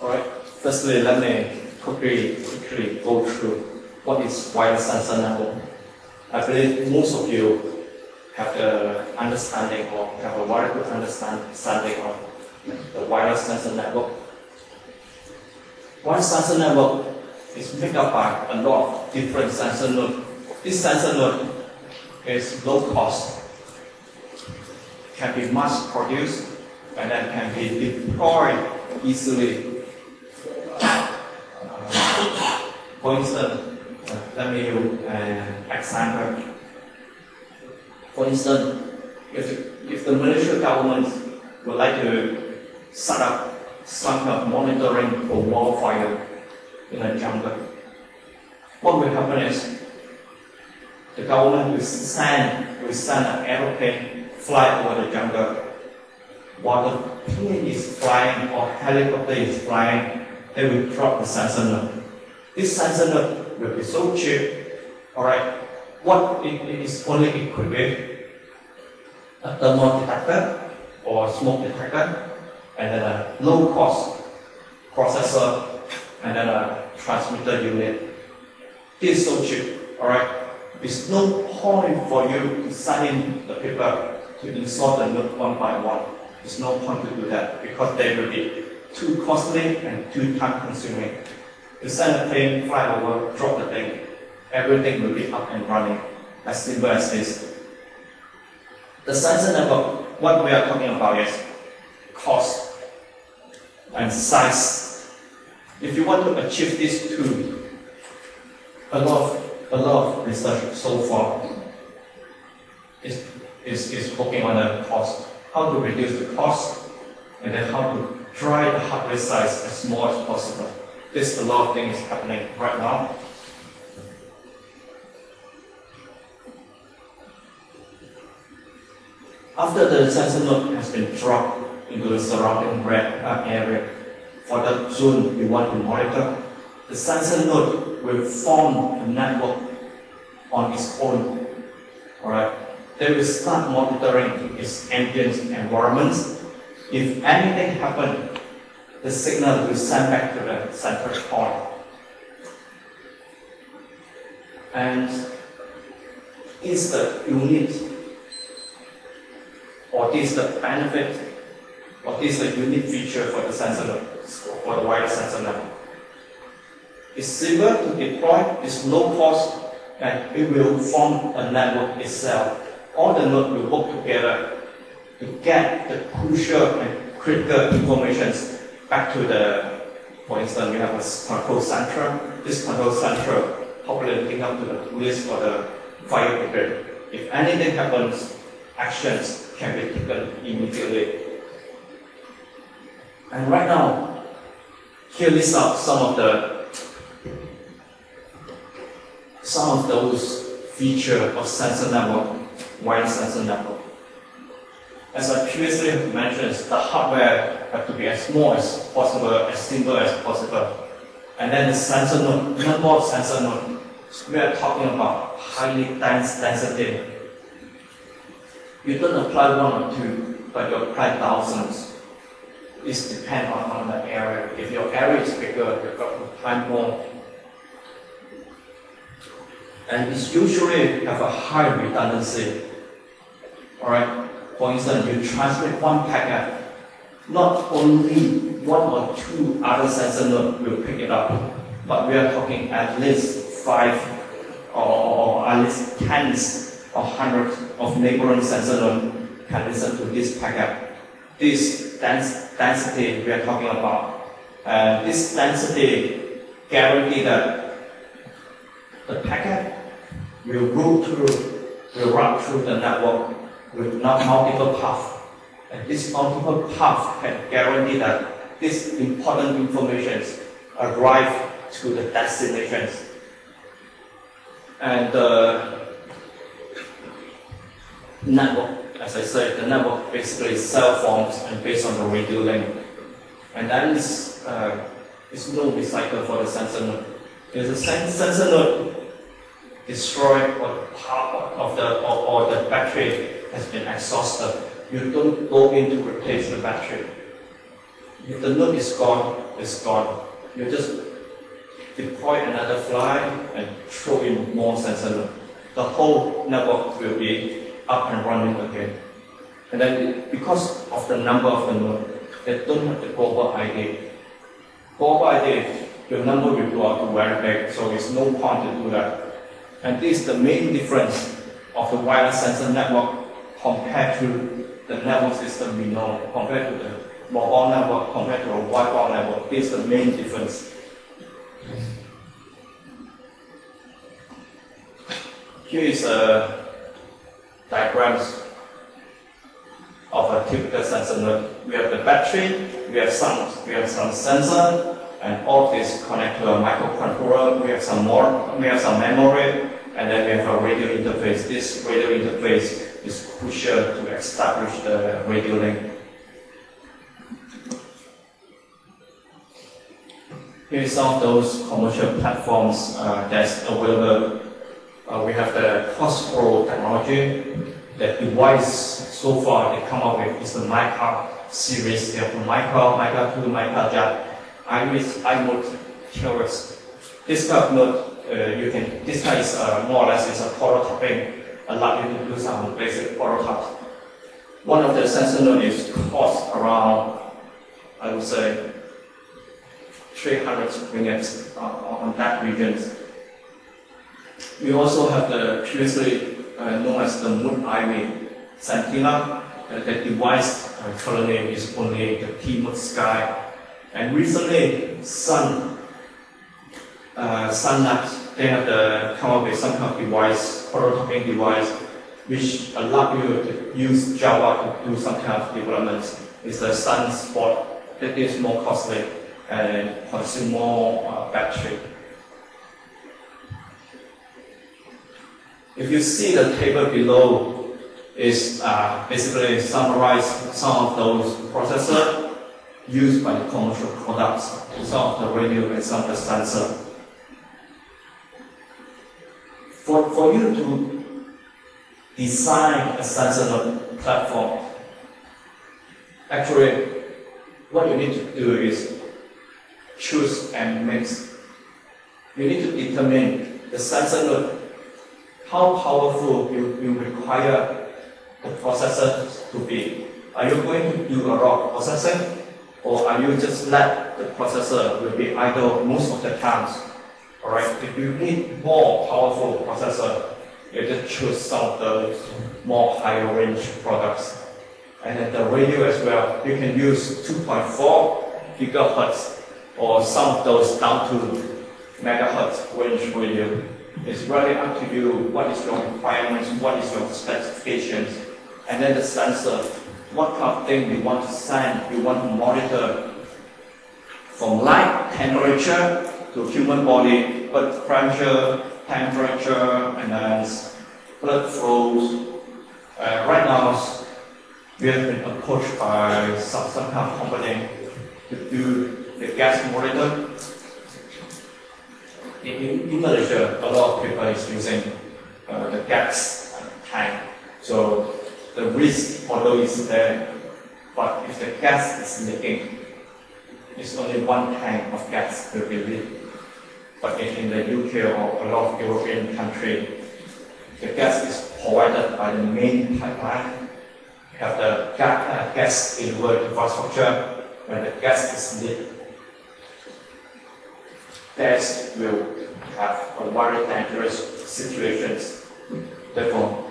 Alright, firstly, let me quickly go through what is wireless sensor network. I believe most of you have the understanding or have a very good understanding of the wireless sensor network. Wireless sensor network is made up by a lot of different sensor nodes. This sensor node is low cost, can be mass produced, and then can be deployed easily. For instance, let me use an example. For instance, if the Malaysian government would like to set up some kind of monitoring for wildfire in a jungle, what will happen is the government will send an aeroplane fly over the jungle. While the plane is flying or helicopter is flying, they will drop the sensor node. This sensor node will be so cheap. Alright, what it is only equipped with a thermal detector or smoke detector, and then a low cost processor, and then a transmitter unit. This is so cheap. Alright, there's no point for you to send in the people to install the node one by one. There's no point to do that because they will be too costly and too time consuming. You send a plane, fly over, drop the thing, everything will be up and running, as simple as this. The sensor network, what we are talking about is cost and size. If you want to achieve these two, a lot of research so far is working on the cost, how to reduce the cost, and then how to drive the hardware size as small as possible. There's a lot of things happening right now. After the sensor node has been dropped into the surrounding area for the zone you want to monitor, the sensor node will form a network on its own. Alright, they will start monitoring its ambient environments. If anything happens, the signal will send back to the center point. And is the unique, or is the benefit, or is the unique feature for the sensor node, for the wireless sensor network. It's simple to deploy, it's low cost, and it will form a network itself. All the nodes will work together to get the crucial and critical information back to the, for instance, we have a control center. This control center probably linking up to the police or the fire brigade. If anything happens, actions can be taken immediately. And right now, here list out some of those features of sensor network, wireless sensor network. As I previously mentioned, the hardware have to be as small as possible, as simple as possible. And then the sensor node, number of sensor node, we are talking about highly dense density. You don't apply one or two, but you apply thousands. It depends on the area. If your area is bigger, you've got to apply more. And it's usually have a high redundancy. Alright? For instance, you transmit one packet, not only one or two other sensor nodes will pick it up, but we are talking at least 5 or at least tens or hundreds of neighboring sensor nodes can listen to this packet. This density we are talking about, this density guarantees that the packet will run through the network with multiple paths. And this multiple path can guarantee that this important information arrive to the destinations. And the network, as I said, the network basically self-forms and based on the radio link. And then it's no recycle for the sensor node. If the sensor node destroyed or part of the battery has been exhausted, you don't go in to replace the battery. If the node is gone, it's gone. You just deploy another fly and throw in more sensor node. The whole network will be up and running again. And then because of the number of the nodes, they don't have the global ID. Global ID, your number will go out to very big, so it's no point to do that. And this is the main difference of the wireless sensor network compared to the network system we know, compared to the mobile network, compared to a Wi-Fi network. This is the main difference. Here is a diagrams of a typical sensor node. We have the battery, we have some sensor, and all this connect to a microcontroller. We have some memory, and then we have a radio interface. This radio interface is crucial to establish the radio link. Here is some of those commercial platforms that's available. We have the Crossflow technology. The device so far they come up with is the Mica series. They have the Mica, Mica 2, Mica Jet, Iris, iMode, Taurus. This kind of node, this kind is more or less is a prototyping, allow you to do some basic prototypes. One of the sensor node is cost around, I would say, 300 ringgit on that region. We also have the previously known as the Moon Ivy Sentinel. The device currently is only the T-Mode Sky. And recently, Sun Labs, they have come up with some kind of device, prototyping device, which allow you to use Java to do some kind of development. It's the Sun Spot that is more costly and consume more battery. If you see the table below, is basically summarize some of those processors used by the commercial products, some of the radio and some of the sensor. For you to design a sensor node platform, actually what you need to do is choose and mix. You need to determine the sensor node, how powerful you require the processor to be. Are you going to do a lot of processing, or are you just let the processor will be idle most of the times? Alright, if you need more powerful processor, you just choose some of the more higher range products. And then the radio as well, you can use 2.4 gigahertz or some of those down to megahertz range radio. It's really up to you what is your requirements, what is your specifications, and then the sensor, what kind of thing you want to send, you want to monitor from light temperature to human body, blood pressure, temperature, and then blood flows. Right now, we have been approached by some kind of company to do the gas monitor. In Malaysia, a lot of people is using the gas tank. So the risk, although is there, but if the gas is leaking, it's only one tank of gas will be leaked. But in the UK or a lot of European countries, the gas is provided by the main pipeline. You have the gas infrastructure. When the gas is leaked, that will have a very dangerous situations. Therefore,